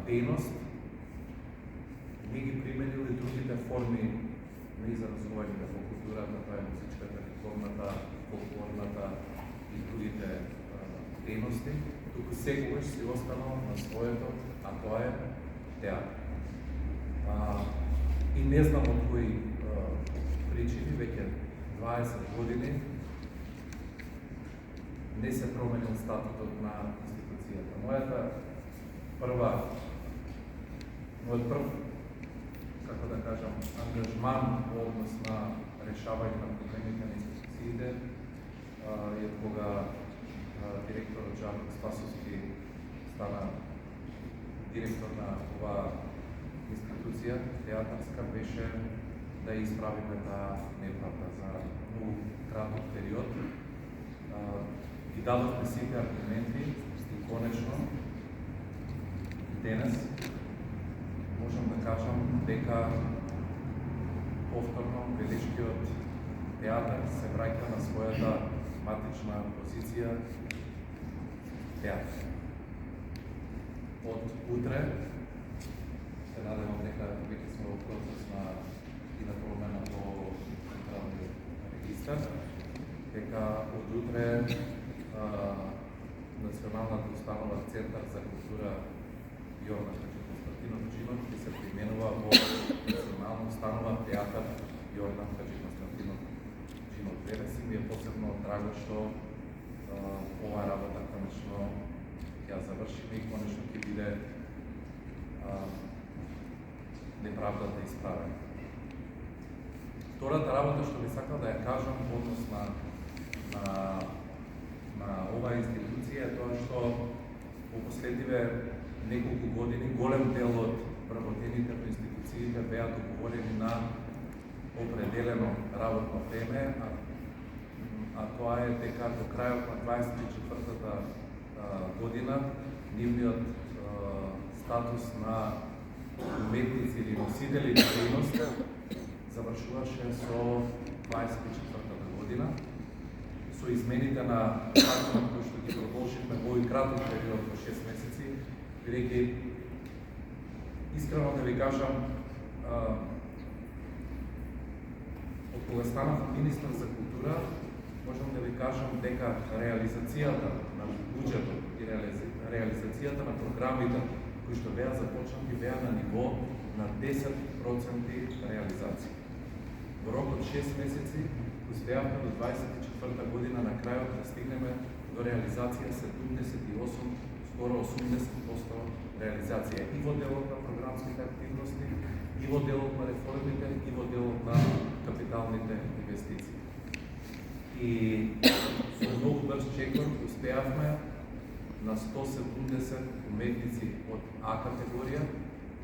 дейност, не ги применили другите форми на изразување во културата, тоа е музичката, ликовната, фолклорната и другите дейности, туку секогаш си останал на своето, а тоа е театар. И не знам од кои причини, веќе 20 години не се променил статутот на институцијата. Мојот прв, како да кажам, ангажман во однос на решавање на проблемите на институциите е кога директорот Жарко Спасовски стана директор на оваа институција, театарска, беше да исправиме таа неправда за многу краток период. Ги дадовме сите аргументи и конечно денес можам да кажам дека повторно белешкиот театар се враќа на својата матична позиција театар. Од утре се надевам дека веќе сме во процес на промена во централниот регистар, дека од утре Националната установа Центар за култура Јордан Хаджиконстантинов Джинов ќе се применува во Национална установа Театар Јордан Хаджиконстантинов Джинов. Вереси ми е посебно драго што оваа работа конечно ќе завршиме и конечно ќе биде неправдата исправена. Втората работа што би сакал да ја кажам во однос на оваа институција е тоа што во последниве неколку години голем дел од вработените во институциите беа договорени на определено работно време, а тоа е дека до крајот на 24-та година нивниот статус на уметници или носители на дејност завршуваше со 24-та година. Со измените на законот кои што ги продолживме во овој краток период во 6 месеци, бидејќи искрено да ви кажам, од кога станав министар за култура, можам да ви кажам дека реализацијата на буџетот и реализацијата на програмите кои што беа започнати беа на ниво на 10% реализација. Во рок од 6 месеци успеавме до 24-та година на крајот да стигнеме до реализација 78, скоро 80% реализација и во делот на програмските активности, и во делот на реформите, и во делот на капиталните инвестиции. И со многу брз чекор успеавме на 170 уметници од А категорија,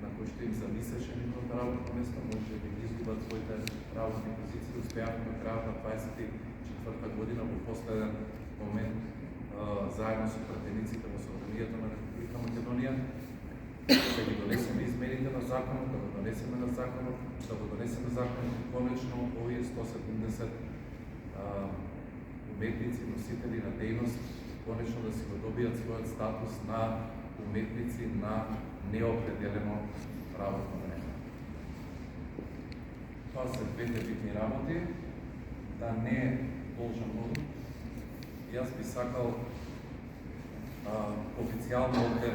на кои што им зависеше нивното работно место, може да ги изгубат своите работни позиции, успеавме на крајот на 24-та година во последен момент заедно со пратениците во Собранието на Република Македонија да ги донесеме измените на законот, да го донесеме законот и конечно овие 170 уметници, носители на дејност, конечно да си го добијат својот статус на уметници на неопределено работно време. Тоа се двете битни работи, да не должам многу. Јас би сакал официјално овде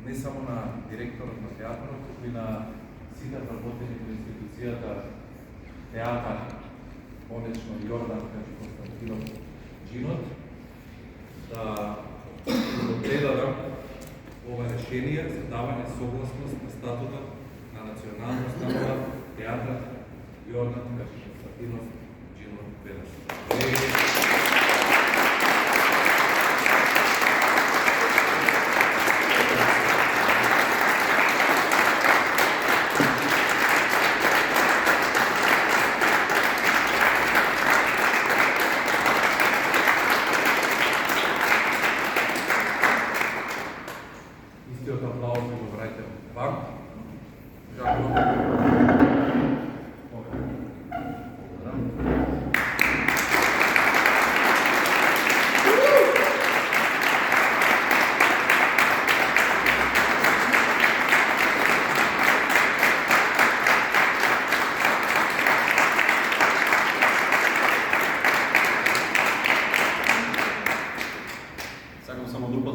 не само на директорот на театарот, туку и на сите вработени во институцијата театар, конечно Јордан Хаджиконстантинов Джинов, да го предадам ова решение за давање согласност на статутот на Национална установа Театар Јордан Хаджиконстантинов Джинов Велес.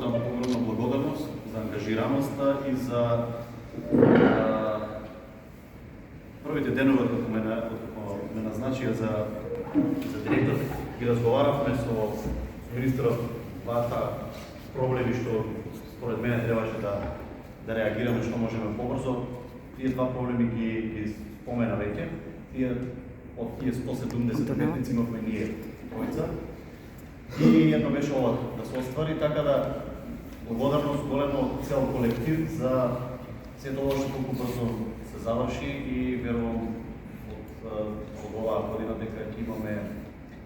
огромна благодарност за ангажираноста и за првите денови како ме назначија за директор. Ги разговаравме со министерот двата проблеми што според мене требаше да реагираме што можеме побрзо. Тие два проблеми ги спомена веќе. Од тие 170 уметници имавме ние тројца. И едно беше ова да се оствари, така да благодарност голема од цел колектив за сето ова што толку брзо се заврши и верувам од оваа година дека ќе имаме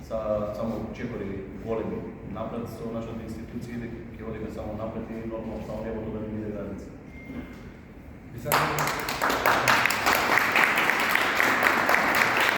само чекори големи напред со нашата институција, дека ќе одиме само напред и нормално само небото да ни биде граница.